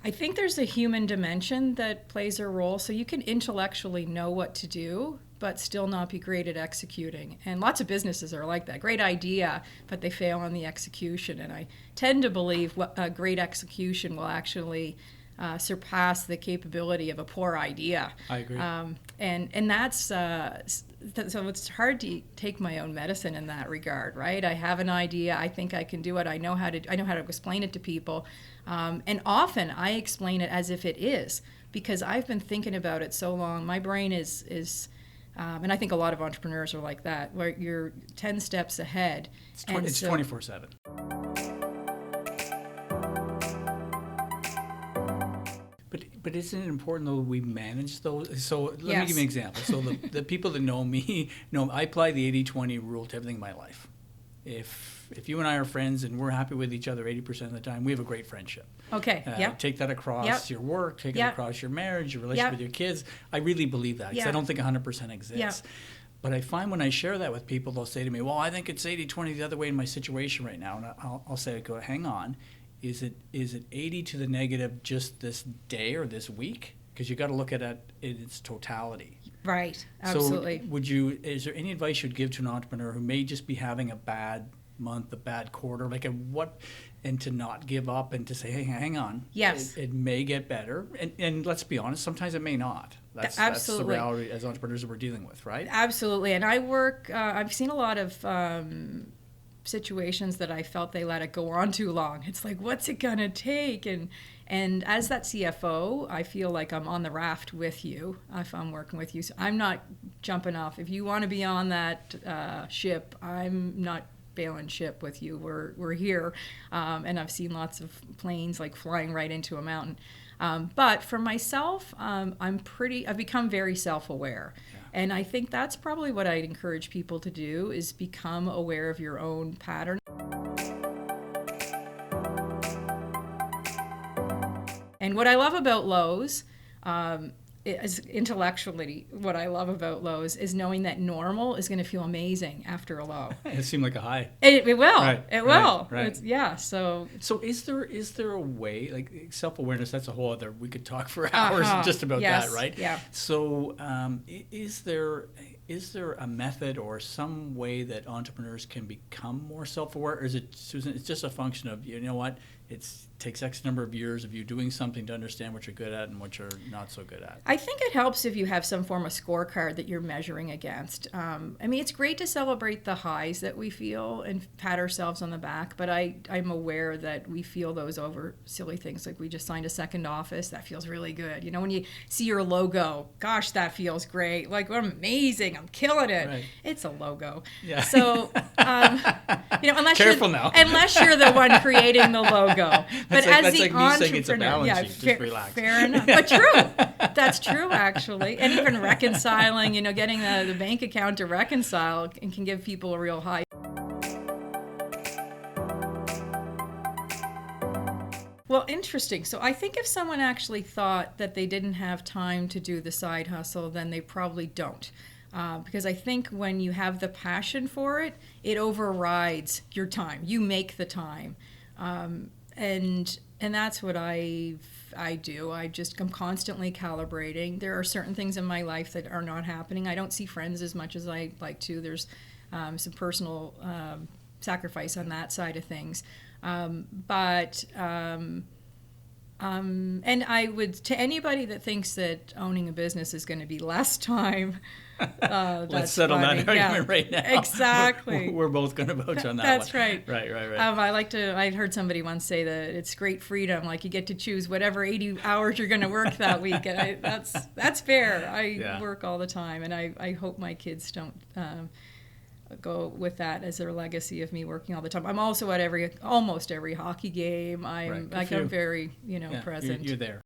I think there's a human dimension that plays a role. So you can intellectually know what to do, but still not be great at executing. And lots of businesses are like that. Great idea, but they fail on the execution. And I tend to believe a great execution will actually surpass the capability of a poor idea. I agree. And that's so it's hard to take my own medicine in that regard, right? I have an idea. I think I can do it. I know how to explain it to people, and often I explain it as if it is, because I've been thinking about it so long. My brain is and I think a lot of entrepreneurs are like that, where you're 10 steps ahead. It's 24/7. But isn't it important, though, we manage those? So let me give you an example. So the people that know me know I apply the 80-20 rule to everything in my life. If you and I are friends and we're happy with each other 80% of the time, we have a great friendship. Okay. Take that across your work, take it across your marriage, your relationship with your kids. I really believe that, because I don't think 100% exists. But I find when I share that with people, they'll say to me, well, I think it's 80-20 the other way in my situation right now. And I'll say, hang on. Is it 80 to the negative just this day or this week? Because you got to look at it in its totality. Right. Absolutely. So is there any advice you'd give to an entrepreneur who may just be having a bad month, a bad quarter, and to not give up and to say, hey, hang on. Yes. It may get better. And let's be honest, sometimes it may not. That's the reality as entrepreneurs that we're dealing with, right? Absolutely. And I work, I've seen a lot of situations that I felt they let it go on too long. It's like, what's it gonna take? And as that CFO, I feel like I'm on the raft with you if I'm working with you. So I'm not jumping off. If you want to be on that ship, I'm not bailing ship with you. We're here, and I've seen lots of planes like flying right into a mountain. But for myself, I've become very self-aware. And I think that's probably what I'd encourage people to do, is become aware of your own pattern. And what I love about Lowe's, is intellectually, what I love about Lowe's is knowing that normal is going to feel amazing after a low. It seemed like a high. It will. Right, it will. Right. So is there a way, like self-awareness, that's a whole other, we could talk for hours just about that, right? Yeah. So is there a method or some way that entrepreneurs can become more self-aware? Or is it, Susan, it's just a function of, you know what, it takes X number of years of you doing something to understand what you're good at and what you're not so good at? I think it helps if you have some form of scorecard that you're measuring against. It's great to celebrate the highs that we feel and pat ourselves on the back, but I'm aware that we feel those over silly things. Like we just signed a second office. That feels really good. When you see your logo, gosh, that feels great. Like, I'm amazing. I'm killing it. Right. It's a logo. Yeah. So, unless unless you're the one creating the logo. But that's like me saying it's a balance sheet. Just relax. Fair enough. But true. That's true, actually. And even reconciling, getting the bank account to reconcile and can give people a real high. Well, interesting. So I think if someone actually thought that they didn't have time to do the side hustle, then they probably don't. Because I think when you have the passion for it, it overrides your time. You make the time. And that's what I do. I'm constantly calibrating. There are certain things in my life that are not happening. I don't see friends as much as I like to. There's some personal sacrifice on that side of things. And I would, to anybody that thinks that owning a business is going to be less time, let's settle that argument right now. Exactly. We're both going to vouch on that. That's one. Right. Right. I heard somebody once say that it's great freedom. Like, you get to choose whatever 80 hours you're going to work that week. And that's fair. I work all the time, and I hope my kids don't go with that as their legacy of me working all the time. I'm also at almost every hockey game. I'm very, present. You're there.